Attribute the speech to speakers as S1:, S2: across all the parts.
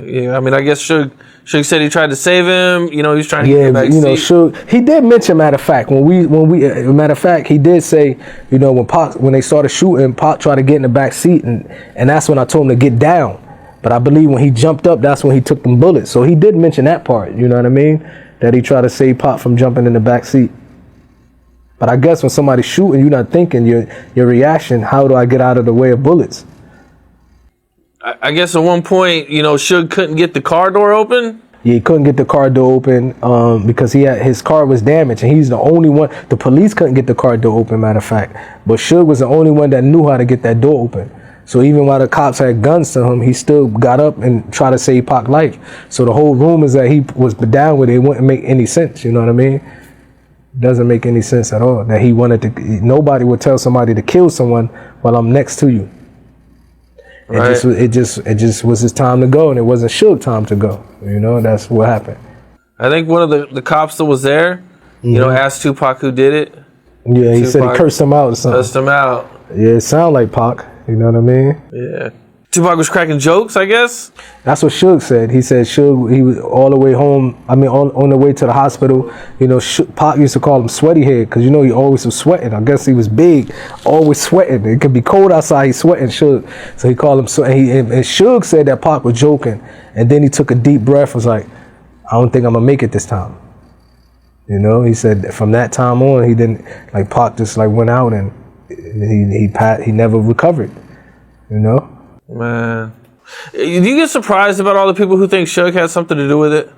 S1: Yeah, I mean, I guess Suge said he tried to save him. You know, he was trying to get back.
S2: You know, Suge. He did mention, matter of fact, matter of fact, he did say, you know, when they started shooting, Pac tried to get in the back seat, and that's when I told him to get down. But I believe when he jumped up, that's when he took them bullets. So he did mention that part. You know what I mean? That he tried to save Pac from jumping in the back seat. But I guess when somebody's shooting, you're not thinking your reaction. How do I get out of the way of bullets?
S1: I guess at one point, you know, Suge couldn't get the car door open.
S2: Yeah, he couldn't get the car door open because his car was damaged, and he's the only one. The police couldn't get the car door open, matter of fact. But Suge was the only one that knew how to get that door open. So even while the cops had guns to him, he still got up and tried to save Pac's life. So the whole rumor is that he was down with it. It wouldn't make any sense. You know what I mean? Doesn't make any sense at all. That he wanted to. Nobody would tell somebody to kill someone while I'm next to you. Right. It just was his time to go, and it wasn't Suge's time to go. You know, that's what happened.
S1: I think one of the cops that was there, you know, asked Tupac who did it.
S2: Yeah, he said he cursed him out or something.
S1: Cursed him out.
S2: Yeah, it sounded like Pac. You know what I mean?
S1: Yeah. Tupac was cracking jokes, I guess.
S2: That's what Suge said. He said Suge, he was all the way home. I mean, on the way to the hospital. You know, Pac used to call him Sweaty Head because, you know, he always was sweating. I guess he was big, always sweating. It could be cold outside, he's sweating, Suge. So he called him and Suge said that Pac was joking. And then he took a deep breath, was like, I don't think I'm going to make it this time. You know, he said from that time on, he didn't, like, Pac just, like, went out and he never recovered, you know?
S1: Man, do you get surprised about all the people who think Suge had something to do with it?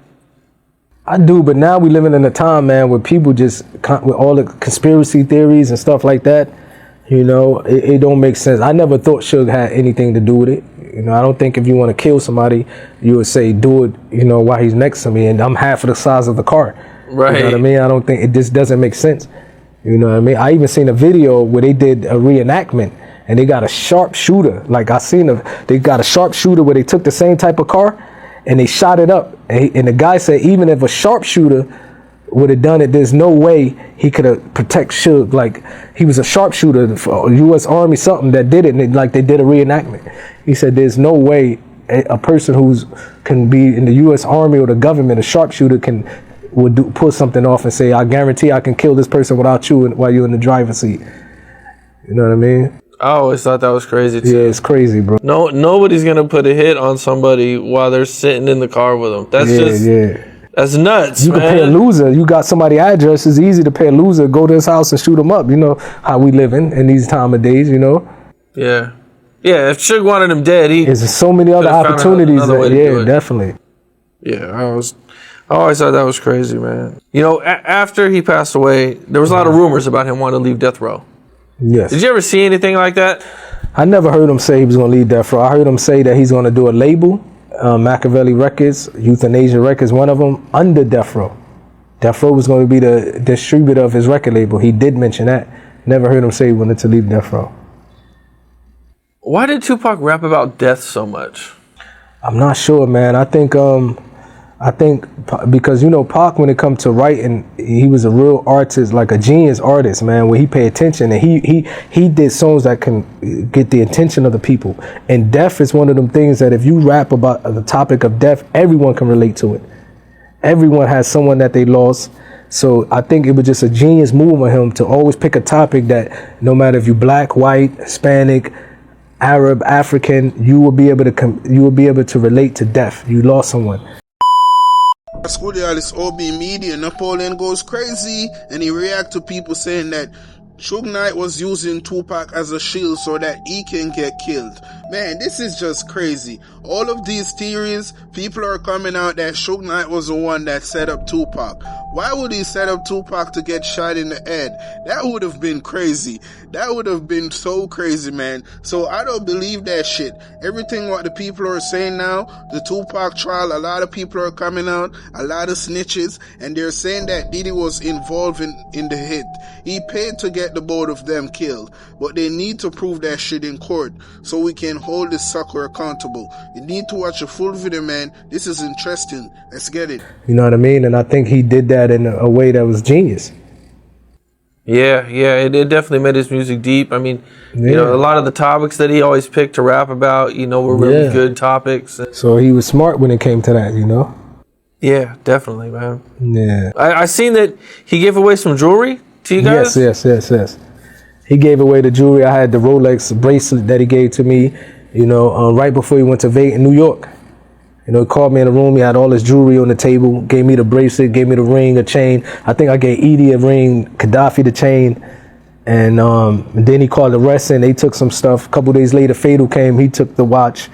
S2: I do, but now we living in a time, man, where people just, with all the conspiracy theories and stuff like that, you know, it don't make sense. I never thought Suge had anything to do with it. You know, I don't think if you want to kill somebody, you would say, do it, you know, while he's next to me and I'm half of the size of the car.
S1: Right.
S2: You know what I mean? I don't think, it just doesn't make sense. You know what I mean? I even seen a video where they did a reenactment. And they got a sharpshooter. Like they got a sharpshooter where they took the same type of car and they shot it up. And the guy said even if a sharpshooter would have done it, there's no way he could have protect Suge. Like he was a sharpshooter for U.S. Army something that did it. And they did a reenactment. He said there's no way a person can be in the U.S. Army or the government, a sharpshooter would pull something off and say, I guarantee I can kill this person without you while you're in the driver's seat. You know what I mean?
S1: I always thought that was crazy too.
S2: Yeah, it's crazy, bro.
S1: No, nobody's gonna put a hit on somebody while they're sitting in the car with them. That's that's nuts.
S2: You can pay a loser. You got somebody's address. It's easy to pay a loser. Go to his house and shoot him up. You know how we living in these time of days. You know.
S1: Yeah, yeah. If Suge wanted him dead, there's
S2: so many other opportunities. Definitely.
S1: Yeah, I always thought that was crazy, man. You know, after he passed away, there was a lot of rumors about him wanting to leave death row.
S2: Yes.
S1: Did you ever see anything like that?
S2: I never heard him say he was going to leave death row. I heard him say that he's going to do a label, Machiavelli Records, Euthanasia Records, one of them, under death row. Death row was going to be the distributor of his record label. He did mention that. Never heard him say he wanted to leave death row.
S1: Why did Tupac rap about death so much?
S2: I'm not sure, man. I think because, you know, Pac, when it comes to writing, he was a real artist, like a genius artist, man, where he paid attention and he did songs that can get the attention of the people. And death is one of them things that if you rap about the topic of death, everyone can relate to it. Everyone has someone that they lost. So I think it was just a genius move of him to always pick a topic that no matter if you're black, white, Hispanic, Arab, African, you will be able to relate to death. You lost someone.
S3: School this OB media, Napoleon goes crazy and he react to people saying that Suge Knight was using Tupac as a shield so that he can get killed. Man, this is just crazy. All of these theories, people are coming out that Suge Knight was the one that set up Tupac. Why would he set up Tupac to get shot in the head? That would have been crazy. That would have been so crazy, man. So I don't believe that shit. Everything what the people are saying now, the Tupac trial, a lot of people are coming out, a lot of snitches, and they're saying that Diddy was involved in the hit. He paid to get the both of them killed, but they need to prove that shit in court so we can hold this sucker accountable. You need to watch a full video, man. This is interesting. Let's get it.
S2: You know what I mean? And I think he did that in a way that was genius.
S1: Yeah, it definitely made his music deep. I mean, you know, a lot of the topics that he always picked to rap about, you know, were really good topics.
S2: So he was smart when it came to that, you know?
S1: Yeah, definitely, man.
S2: Yeah.
S1: I seen that he gave away some jewelry to you guys.
S2: Yes. He gave away the jewelry. I had the Rolex bracelet that he gave to me, you know, right before he went to Vegas in New York. You know, he called me in the room. He had all his jewelry on the table, gave me the bracelet, gave me the ring, a chain. I think I gave Edie a ring, Gaddafi the chain. And then he called the rest in. They took some stuff. A couple days later, Fatal came. He took the watch.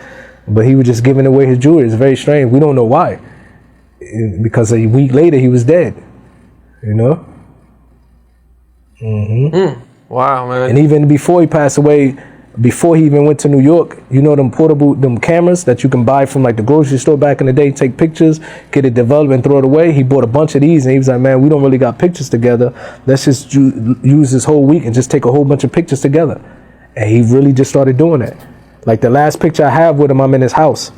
S2: But he was just giving away his jewelry. It's very strange. We don't know why. Because a week later, he was dead. You know?
S1: Wow, man.
S2: And even before he passed away, before he even went to New York, you know them portable, them cameras that you can buy from like the grocery store back in the day, take pictures, get it developed and throw it away. He bought a bunch of these and he was like, man, we don't really got pictures together. Let's just use this whole week and just take a whole bunch of pictures together. And he really just started doing that. Like the last picture I have with him, I'm in his house.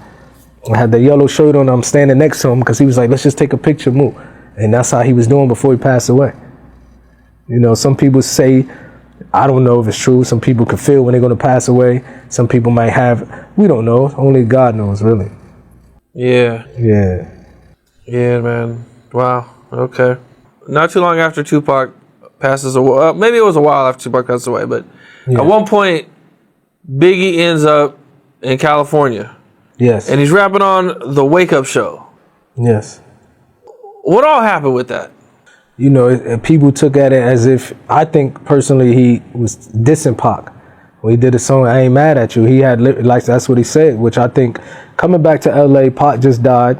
S2: I had the yellow shirt on, I'm standing next to him because he was like, let's just take a picture, move. And that's how he was doing before he passed away. You know, some people say, I don't know if it's true. Some people can feel when they're going to pass away. Some people might have, we don't know. Only God knows, really.
S1: Yeah, man. Wow. Okay. Not too long after Tupac passes away, maybe it was a while after Tupac passed away, but at one point, Biggie ends up in California.
S2: Yes.
S1: And he's rapping on the Wake Up Show.
S2: Yes.
S1: What all happened with that?
S2: You know, people took at it as if, I think personally he was dissing Pac. When he did a song, I Ain't Mad At You, he had, like, that's what he said, which I think, coming back to LA, Pac just died.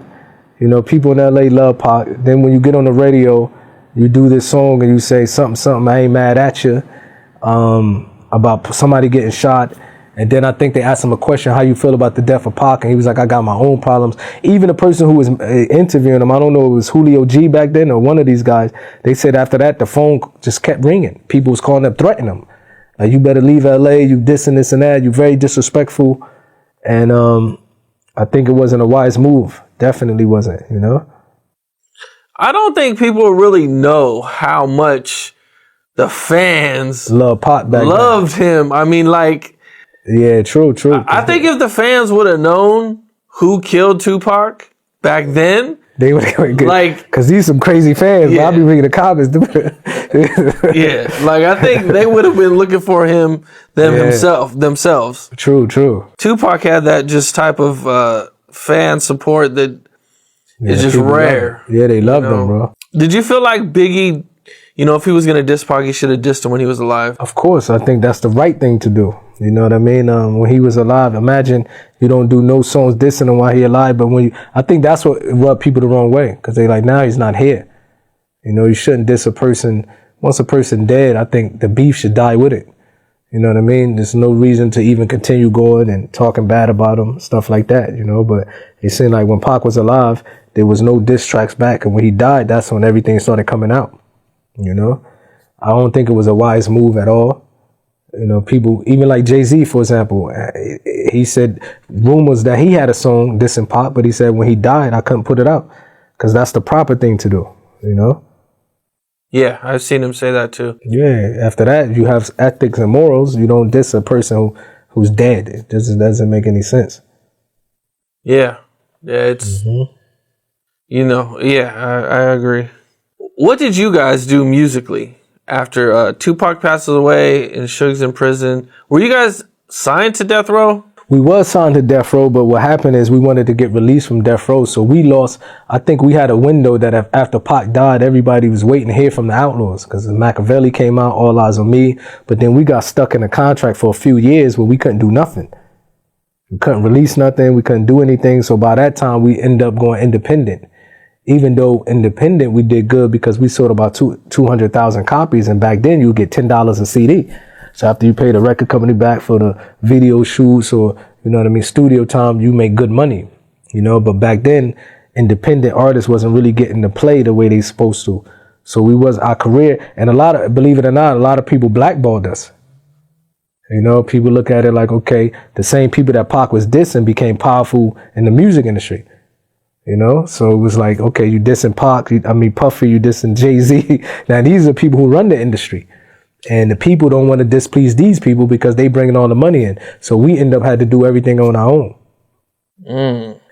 S2: You know, people in LA love Pac. Then when you get on the radio, you do this song and you say something, I ain't mad at you, about somebody getting shot. And then I think they asked him a question, how you feel about the death of Pac? And he was like, I got my own problems. Even the person who was interviewing him, I don't know, it was Julio G back then or one of these guys. They said after that, the phone just kept ringing. People was calling up, threatening him. Like, you better leave LA, you dissing this and that, you very disrespectful. And I think it wasn't a wise move. Definitely wasn't, you know?
S1: I don't think people really know how much the fans
S2: loved
S1: him. I mean, like...
S2: Yeah, true.
S1: I think if the fans would have known who killed Tupac back then,
S2: they would have good.
S1: Like,
S2: because these some crazy fans.
S1: Yeah.
S2: I'll be reading the comments.
S1: Yeah, like I think they would have been looking for themselves.
S2: True.
S1: Tupac had that just type of fan support that is just rare.
S2: Yeah, they loved him, bro.
S1: Did you feel like Biggie, you know, if he was going to diss Pac, he should have dissed him when he was alive?
S2: Of course, I think that's the right thing to do. You know what I mean? When he was alive, imagine you don't do no songs dissing him while he alive. But I think that's what rubbed people the wrong way, because they like, now he's not here. You know, you shouldn't diss a person. Once a person dead, I think the beef should die with it. You know what I mean? There's no reason to even continue going and talking bad about him, stuff like that, you know. But it seemed like when Pac was alive, there was no diss tracks back. And when he died, that's when everything started coming out, you know. I don't think it was a wise move at all. You know, people, even like Jay-Z, for example, he said rumors that he had a song dissing Pac, but he said when he died, I couldn't put it out because that's the proper thing to do, you know?
S1: Yeah, I've seen him say that too.
S2: Yeah, after that, you have ethics and morals. You don't diss a person who's dead. It just doesn't make any sense.
S1: Yeah, it's, you know, I agree. What did you guys do musically? After Tupac passes away and Suge's in prison, were you guys signed to Death Row?
S2: We was signed to Death Row, but what happened is we wanted to get released from Death Row, so we lost. I think we had a window that after Pac died, everybody was waiting to hear from the Outlaws because Machiavelli came out, All Eyes on Me, but then we got stuck in a contract for a few years where we couldn't do nothing. We couldn't release nothing, we couldn't do anything, so by that time we ended up going independent. Even though independent, we did good because we sold about 200,000 copies. And back then you get $10 a CD. So after you pay the record company back for the video shoots or, you know what I mean, studio time, you make good money, you know. But back then, independent artists wasn't really getting to play the way they supposed to. So our career, and believe it or not, a lot of people blackballed us. You know, people look at it like, okay, the same people that Pac was dissing became powerful in the music industry. You know, so it was like, okay, you dissing Pac, Puffy, you dissing Jay-Z. Now these are people who run the industry. And the people don't want to displease these people because they bringing all the money in. So we end up had to do everything on our own.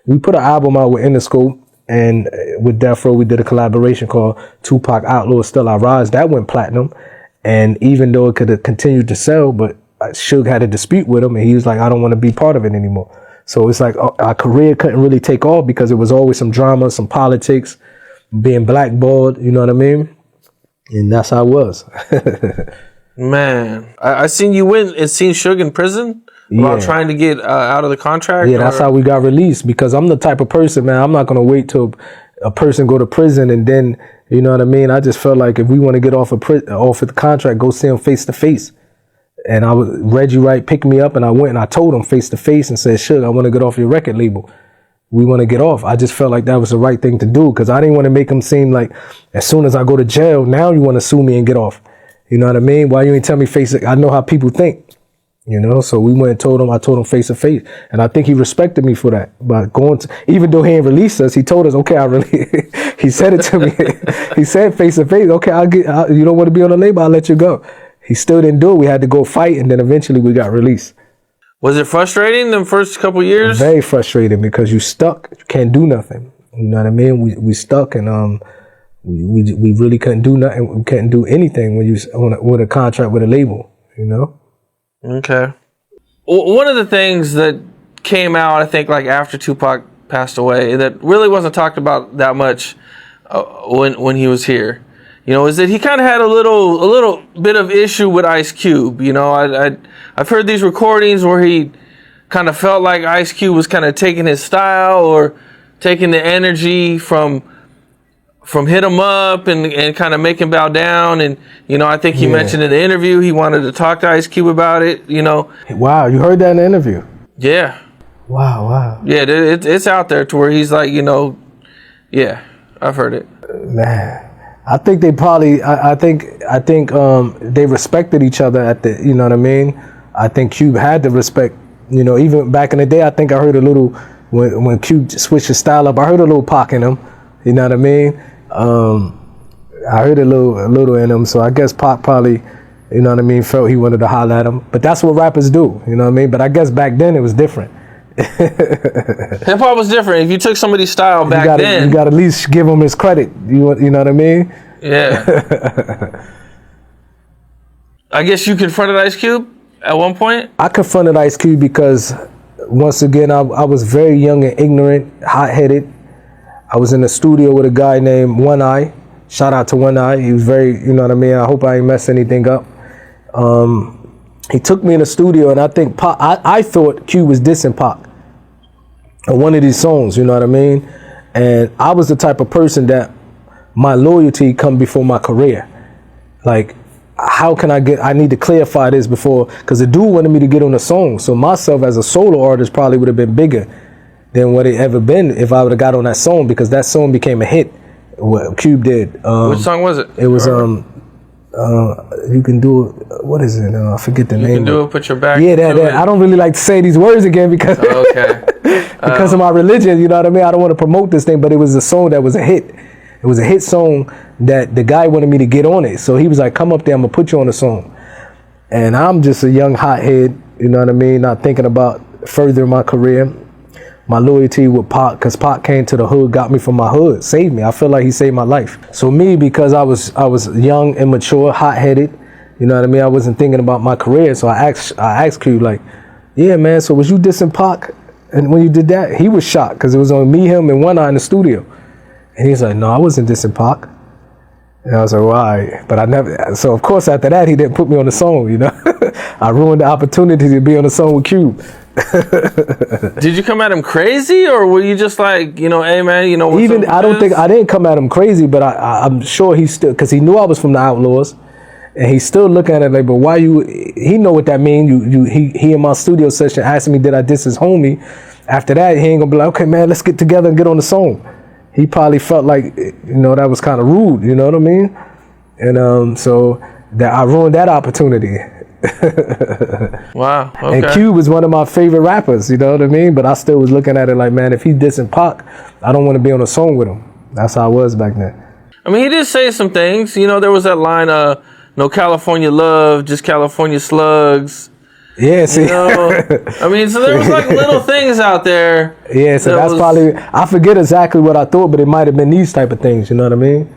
S2: We put an album out with Interscope, and with Death Row, we did a collaboration called Tupac Outlaw Still I Rise. That went platinum. And even though it could have continued to sell, but Suge had a dispute with him, and he was like, I don't want to be part of it anymore. So it's like our career couldn't really take off because it was always some drama, some politics, being blackballed, you know what I mean? And that's how it was.
S1: Man, I seen you went and seen Suge in prison while trying to get out of the contract.
S2: Yeah, that's how we got released, because I'm the type of person, man, I'm not going to wait till a person go to prison and then, you know what I mean? I just felt like if we want to get off of the contract, go see him face to face. And Reggie Wright picked me up, and I went and I told him face to face and said, Suge, I want to get off your record label. We want to get off. I just felt like that was the right thing to do, because I didn't want to make him seem like as soon as I go to jail, now you want to sue me and get off. You know what I mean? Why you ain't tell me face to face? I know how people think, you know? So we went and told him, I told him face to face. And I think he respected me for that. But even though he ain't released us, he told us, okay, he said it to me. He said face to face, okay, you don't want to be on the label, I'll let you go. He still didn't do it. We had to go fight, and then eventually we got released.
S1: Was it frustrating the first couple years?
S2: Very frustrating, because you stuck. You can't do nothing. You know what I mean? We stuck, and we really couldn't do nothing. We couldn't do anything when you with a contract with a label. You know?
S1: Okay. Well, one of the things that came out, I think, like after Tupac passed away, that really wasn't talked about that much when he was here, you know, is that he kind of had a little bit of issue with Ice Cube. You know, I've heard these recordings where he kind of felt like Ice Cube was kind of taking his style or taking the energy from Hit 'Em Up and kind of make him bow down. And, you know, I think he mentioned in the interview he wanted to talk to Ice Cube about it, you know.
S2: Wow, you heard that in the interview?
S1: Yeah.
S2: Wow.
S1: Yeah, it's out there to where he's like, you know, yeah, I've heard it.
S2: Man. I think they probably, I think they respected each other at the, you know what I mean? I think Cube had to respect, you know, even back in the day, I think I heard a little, when Cube switched his style up, I heard a little Pac in him, you know what I mean? I heard a little in him, so I guess Pac probably, you know what I mean, felt he wanted to holler at him. But that's what rappers do, you know what I mean? But I guess back then it was different.
S1: Hip hop was different. If you took somebody's style back then,
S2: you got to at least give him his credit. You know what I mean?
S1: Yeah. I guess you confronted Ice Cube at one point?
S2: I confronted Ice Cube because, once again, I was very young and ignorant, hot-headed. I was in the studio with a guy named One Eye. Shout out to One Eye. He was very, you know what I mean? I hope I ain't mess anything up. He took me in the studio, and I think Pac, I thought Cube was dissing Pac on one of these songs, you know what I mean? And I was the type of person that my loyalty come before my career. Like, how can I need to clarify this before, because the dude wanted me to get on the song. So myself as a solo artist probably would have been bigger than what it ever been if I would have got on that song, because that song became a hit, what Cube did.
S1: Which song was it?
S2: It was, You Can Do It, what is it? I forget the name.
S1: You Can Do It, Put Your Back.
S2: Yeah, that. I don't really like to say these words again because because of my religion, you know what I mean? I don't want to promote this thing, but it was a song that was a hit. It was a hit song that the guy wanted me to get on it. So he was like, come up there, I'm going to put you on the song. And I'm just a young hothead, you know what I mean? Not thinking about furthering my career. My loyalty with Pac, because Pac came to the hood, got me from my hood, saved me. I feel like he saved my life. So me, because I was young, immature, hot-headed, you know what I mean? I wasn't thinking about my career. So I asked Cube, like, yeah, man, so was you dissing Pac? And when you did that, he was shocked because it was on me, him, and One Eye in the studio. And he's like, no, I wasn't dissing Pac. And I was like, why? But I never, so of course after that, he didn't put me on the song, you know? I ruined the opportunity to be on the song with Cube.
S1: Did you come at him crazy, or were you just like, you know, hey man, you know, what's
S2: even I didn't come at him crazy, but I'm sure he still, because he knew I was from the Outlaws, and he's still looking at it like, but why you? He know what that mean. He in my studio session asking me, did I diss his homie? After that, he ain't gonna be like, okay man, let's get together and get on the song. He probably felt like, you know, that was kind of rude, you know what I mean? And so that I ruined that opportunity.
S1: Wow. Okay.
S2: And Cube was one of my favorite rappers, you know what I mean? But I still was looking at it like, man, if he dissing Pac, I don't want to be on a song with him. That's how I was back then.
S1: I mean, he did say some things. You know, there was that line, No California Love, just California Slugs.
S2: Yeah, see.
S1: You know? I mean, so there was like little things out there.
S2: Yeah, so that's probably, I forget exactly what I thought, but it might have been these type of things, you know what I mean?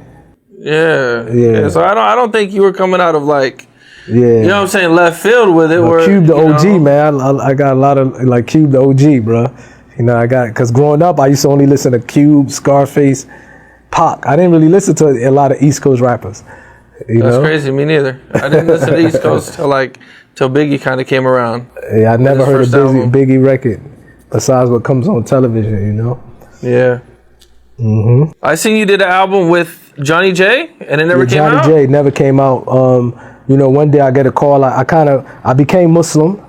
S1: Yeah. So I don't think you were coming out of like,
S2: yeah,
S1: you know what I'm saying, left field with it.
S2: Well, Cube the OG, man. I got a lot of like Cube the OG, bro. You know, because growing up, I used to only listen to Cube, Scarface, Pac. I didn't really listen to a lot of East Coast rappers.
S1: That's crazy. Me neither. I didn't listen to East Coast till Biggie kind of came around.
S2: Yeah, I never heard a Biggie record besides what comes on television, you know?
S1: Yeah. Mm-hmm. I seen you did an album with Johnny J, and it never came out?
S2: Johnny J never came out. You know, one day I get a call. I became Muslim,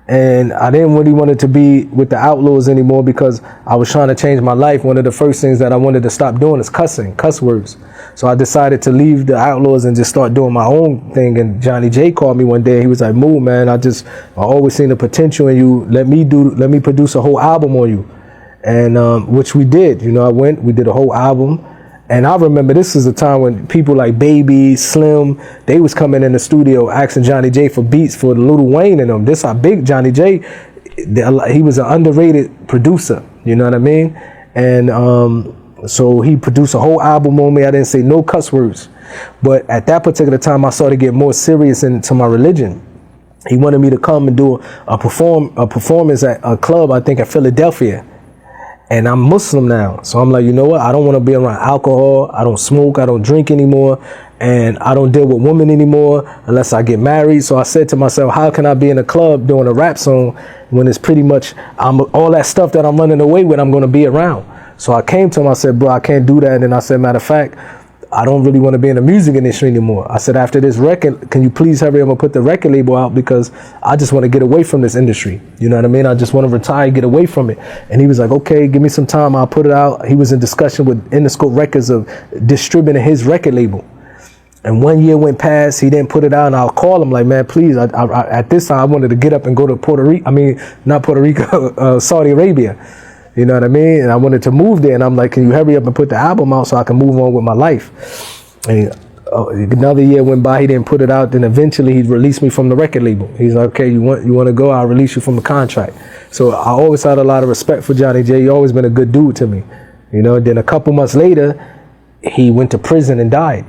S2: and I didn't really want it to be with the Outlaws anymore because I was trying to change my life. One of the first things that I wanted to stop doing is cuss words. So I decided to leave the Outlaws and just start doing my own thing. And Johnny J called me one day. He was like, "Move, man. I always seen the potential in you. Let me produce a whole album on you." And which we did. You know, we did a whole album. And I remember this is a time when people like Baby, Slim, they was coming in the studio asking Johnny J for beats for Lil Wayne and them. This how big Johnny J, he was an underrated producer, you know what I mean? And so he produced a whole album on me. I didn't say no cuss words. But at that particular time, I started to get more serious into my religion. He wanted me to come and do a performance at a club, I think, at Philadelphia. And I'm Muslim now. So I'm like, you know what? I don't want to be around alcohol. I don't smoke. I don't drink anymore. And I don't deal with women anymore unless I get married. So I said to myself, how can I be in a club doing a rap song when it's pretty much all that stuff that I'm running away with, I'm going to be around. So I came to him. I said, bro, I can't do that. And then I said, matter of fact, I don't really want to be in the music industry anymore. I said, after this record, can you please hurry up and put the record label out because I just want to get away from this industry. You know what I mean? I just want to retire, get away from it. And he was like, okay, give me some time. I'll put it out. He was in discussion with Interscope Records of distributing his record label. And 1 year went past. He didn't put it out. And I'll call him like, man, please. At this time, I wanted to get up and go to Puerto Rico. I mean, not Puerto Rico, Saudi Arabia. You know what I mean? And I wanted to move there. And I'm like, can you hurry up and put the album out so I can move on with my life? And another year went by. He didn't put it out. Then eventually he released me from the record label. He's like, okay, you want to go? I'll release you from the contract. So I always had a lot of respect for Johnny J. He always been a good dude to me. You know, then a couple months later, he went to prison and died.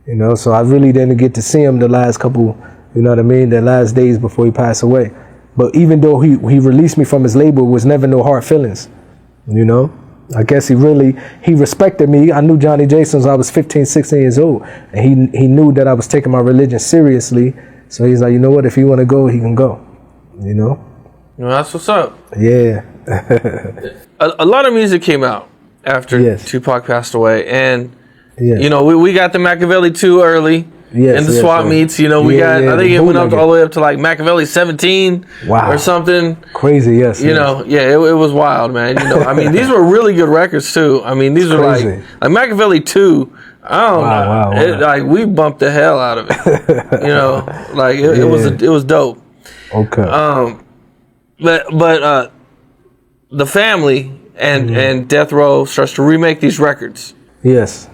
S2: You know, so I really didn't get to see him the last couple, you know what I mean, the last days before he passed away. But even though he released me from his label, it was never no hard feelings, you know? I guess he respected me. I knew Johnny J since I was 15, 16 years old. And he knew that I was taking my religion seriously. So he's like, you know what, if you want to go, he can go, you know?
S1: Well, that's what's up.
S2: Yeah.
S1: a lot of music came out after Tupac passed away. And, you know, we got the Machiavelli 2 early. And the swap meets, you know, we got, I think it went up all the way up to like Machiavelli 17 or something.
S2: Crazy, yes.
S1: You know, it was wild, man. You know, I mean, these were really good records too. I mean, these were like Machiavelli 2, I don't know. Like, we bumped the hell out of it. You know, like it was dope.
S2: Okay.
S1: But the family and Death Row starts to remake these records.
S2: Yes.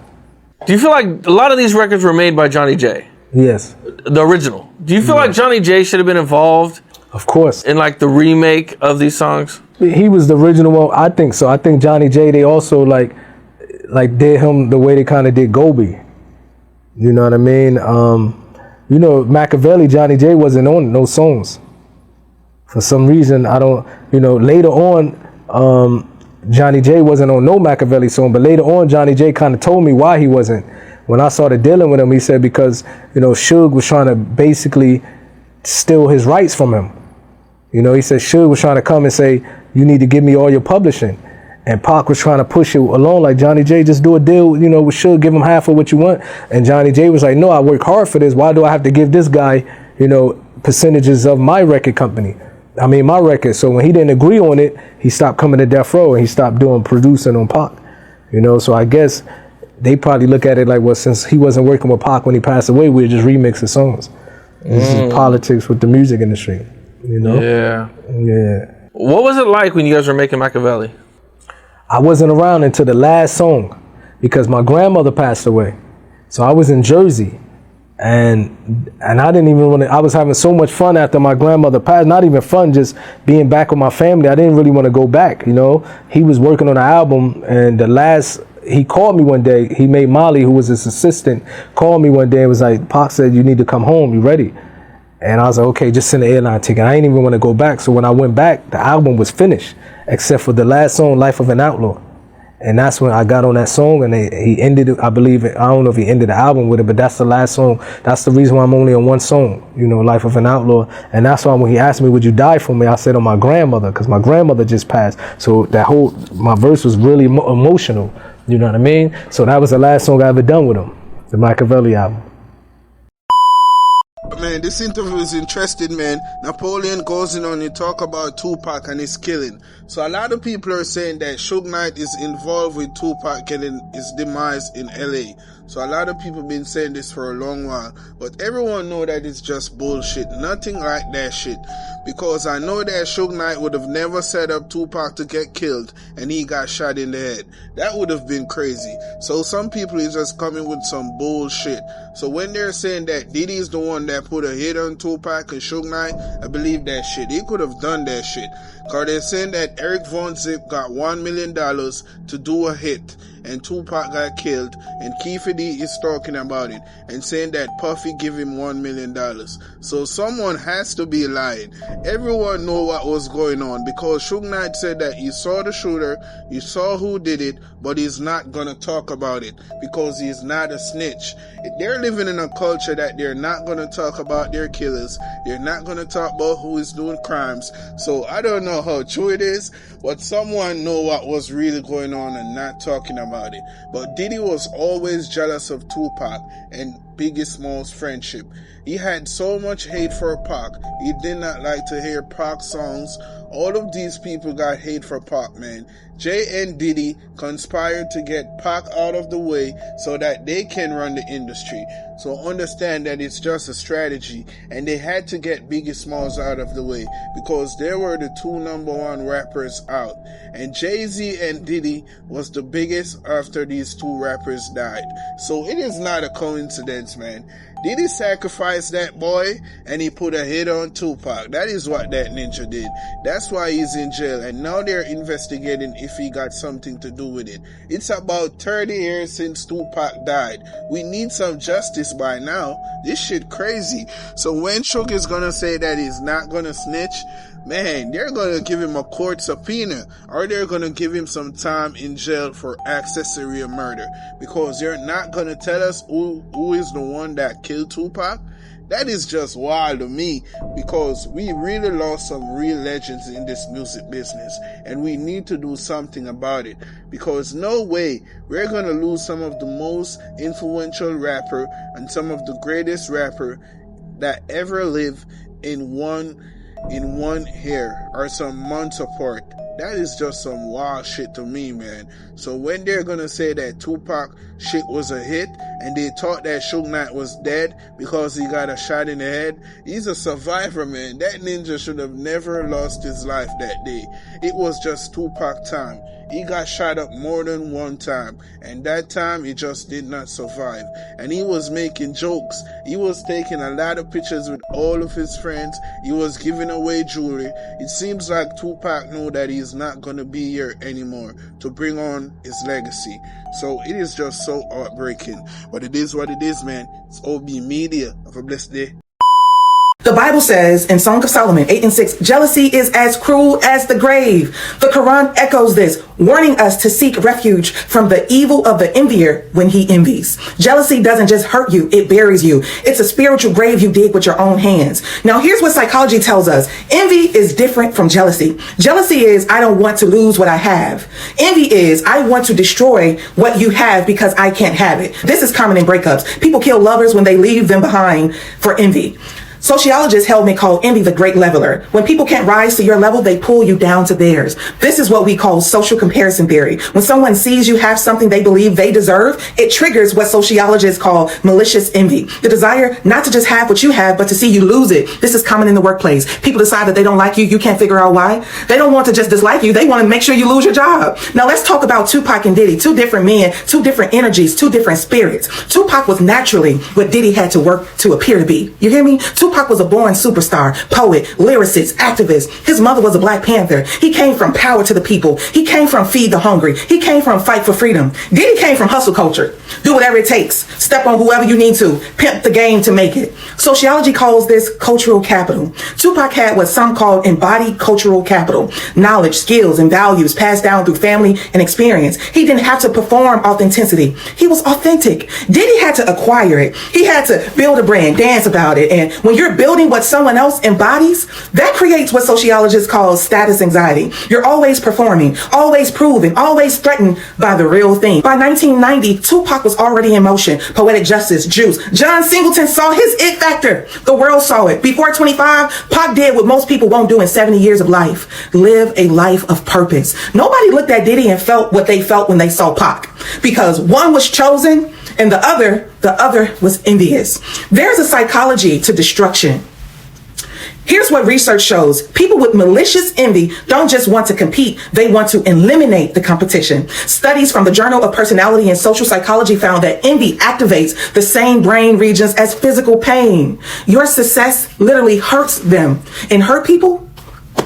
S1: Do you feel like a lot of these records were made by Johnny J?
S2: Yes.
S1: The original. Do you feel like Johnny J should have been involved?
S2: Of course.
S1: In like the remake of these songs? He
S2: was the original one. I think so. I think Johnny J, they also like did him the way they kind of did Gobi. You know what I mean? You know, Machiavelli, Johnny J wasn't on no songs. For some reason, I don't, you know, later on, Johnny J wasn't on no Machiavelli song, but later on, Johnny J kind of told me why he wasn't. When I started dealing with him, he said because, you know, Suge was trying to basically steal his rights from him. You know, he said Suge was trying to come and say, you need to give me all your publishing. And Pac was trying to push it along like, Johnny J, just do a deal, you know, with Suge, give him half of what you want. And Johnny J was like, no, I work hard for this. Why do I have to give this guy, you know, percentages of my record company? I mean, my record. So when he didn't agree on it, he stopped coming to Death Row and he stopped doing producing on Pac. You know, so I guess they probably look at it like, well, since he wasn't working with Pac when he passed away, we're just remixing songs. This is politics with the music industry, you know?
S1: Yeah.
S2: Yeah.
S1: What was it like when you guys were making Machiavelli?
S2: I wasn't around until the last song because my grandmother passed away. So I was in Jersey. And I didn't even want to, I was having so much fun after my grandmother passed, not even fun, just being back with my family. I didn't really want to go back, you know. He was working on an album, and he called me one day. He made Molly, who was his assistant, called me one day and was like, Pac said, you need to come home, you ready? And I was like, okay, just send the airline ticket. I didn't even want to go back. So when I went back, the album was finished, except for the last song, Life of an Outlaw. And that's when I got on that song, and he ended it, I believe, I don't know if he ended the album with it, but that's the last song. That's the reason why I'm only on one song, you know, Life of an Outlaw. And that's why when he asked me, would you die for me? I said on my grandmother, because my grandmother just passed. So my verse was really emotional, you know what I mean? So that was the last song I ever done with him, the Machiavelli album.
S3: Man, this interview is interesting, man. Napoleon goes in on and talk about Tupac and his killing. So a lot of people are saying that Suge Knight is involved with Tupac getting his demise in LA. So a lot of people been saying this for a long while, but everyone know that it's just bullshit. Nothing like that shit. Because I know that Suge Knight would have never set up Tupac to get killed and he got shot in the head. That would have been crazy. So some people is just coming with some bullshit. So when they're saying that Diddy is the one that put a hit on Tupac and Suge Knight, I believe that shit. He could have done that shit. Cause they're saying that Eric Von Zip got $1 million to do a hit and Tupac got killed, and Keefe D is talking about it and saying that Puffy give him $1 million. So someone has to be lying. Everyone know what was going on because Suge Knight said that he saw the shooter, he saw who did it, but he's not gonna talk about it because he's not a snitch. They're living in a culture that they're not gonna talk about their killers. They're not gonna talk about who is doing crimes. So I don't know how true it is, but someone know what was really going on and not talking about it. But Diddy was always jealous of Tupac and Biggie Smalls' friendship. He had so much hate for Pac. He did not like to hear Pac songs. All of these people got hate for Pac, man. Jay and Diddy conspired to get Pac out of the way so that they can run the industry. So understand that it's just a strategy, and they had to get Biggie Smalls out of the way because they were the two #1 rappers out. And Jay-Z and Diddy was the biggest after these two rappers died. So it is not a coincidence, man. Diddy sacrificed that boy and he put a hit on Tupac. That is what that ninja did. That's why he's in jail, and now they're investigating if he got something to do with it. It's about 30 years since Tupac died. We need some justice by now. This shit crazy. So when Suge is gonna say that he's not gonna snitch, man, they're gonna give him a court subpoena, or they're gonna give him some time in jail for accessory murder, because they're not gonna tell us who is the one that killed Tupac. That is just wild to me, because we really lost some real legends in this music business, and we need to do something about it, because no way we're gonna lose some of the most influential rapper and some of the greatest rapper that ever lived in one year or some months apart. That is just some wild shit to me, man. So when they're gonna say that Tupac shit was a hit and they thought that Suge Knight was dead because he got a shot in the head, he's a survivor, man. That ninja should have never lost his life that day. It was just Tupac time. He got shot up more than one time, and that time he just did not survive. And he was making jokes. He was taking a lot of pictures with all of his friends. He was giving away jewelry. It seems like Tupac knew that he's not going to be here anymore to bring on his legacy. So it is just so heartbreaking. But it is what it is, man. It's OB Media. Have a blessed day.
S4: The Bible says in Song of Solomon 8:6, jealousy is as cruel as the grave. The Quran echoes this, warning us to seek refuge from the evil of the envier when he envies. Jealousy doesn't just hurt you, it buries you. It's a spiritual grave you dig with your own hands. Now here's what psychology tells us. Envy is different from jealousy. Jealousy is, I don't want to lose what I have. Envy is, I want to destroy what you have because I can't have it. This is common in breakups. People kill lovers when they leave them behind for envy. Sociologists help me call envy the great leveler. When people can't rise to your level, they pull you down to theirs. This is what we call social comparison theory. When someone sees you have something they believe they deserve, it triggers what sociologists call malicious envy. The desire not to just have what you have, but to see you lose it. This is common in the workplace. People decide that they don't like you. You can't figure out why. They don't want to just dislike you. They want to make sure you lose your job. Now let's talk about Tupac and Diddy. Two different men, two different energies, two different spirits. Tupac was naturally what Diddy had to work to appear to be. You hear me? Tupac was a born superstar, poet, lyricist, activist. His mother was a Black Panther. He came from power to the people. He came from feed the hungry. He came from fight for freedom. Diddy came from hustle culture. Do whatever it takes. Step on whoever you need to. Pimp the game to make it. Sociology calls this cultural capital. Tupac had what some call embodied cultural capital. Knowledge, skills, and values passed down through family and experience. He didn't have to perform authenticity. He was authentic. Diddy had to acquire it. He had to build a brand, dance about it. And when you're building what someone else embodies, that creates what sociologists call status anxiety. You're always performing, always proving, always threatened by the real thing. By 1990, Tupac was already in motion. Poetic justice, juice. John Singleton saw his it factor. The world saw it. Before 25, Pac did what most people won't do in 70 years of life. Live a life of purpose. Nobody looked at Diddy and felt what they felt when they saw Pac. Because one was chosen and the other was envious. There's a psychology to destruction. Here's what research shows. People with malicious envy don't just want to compete, they want to eliminate the competition. Studies from the Journal of Personality and Social Psychology found that envy activates the same brain regions as physical pain. Your success literally hurts them. And hurt people,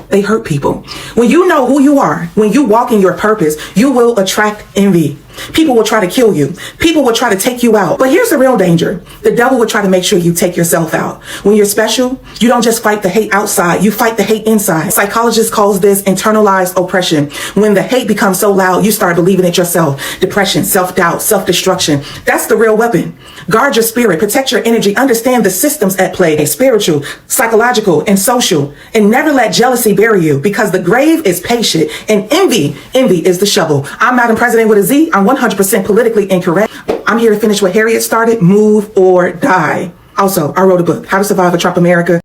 S4: they hurt people. When you know who you are, when you walk in your purpose, you will attract envy. People will try to kill you. People will try to take you out. But here's the real danger. The devil will try to make sure you take yourself out. When you're special, you don't just fight the hate outside. You fight the hate inside. Psychologists calls this internalized oppression. When the hate becomes so loud, you start believing it yourself. Depression, self-doubt, self-destruction. That's the real weapon. Guard your spirit. Protect your energy. Understand the systems at play. Spiritual, psychological, and social. And never let jealousy bury you, because the grave is patient and envy is the shovel. I'm Madam President with a Z. I'm 100% politically incorrect. I'm here to finish what Harriet started, move or die. Also, I wrote a book, How to Survive a Trump America.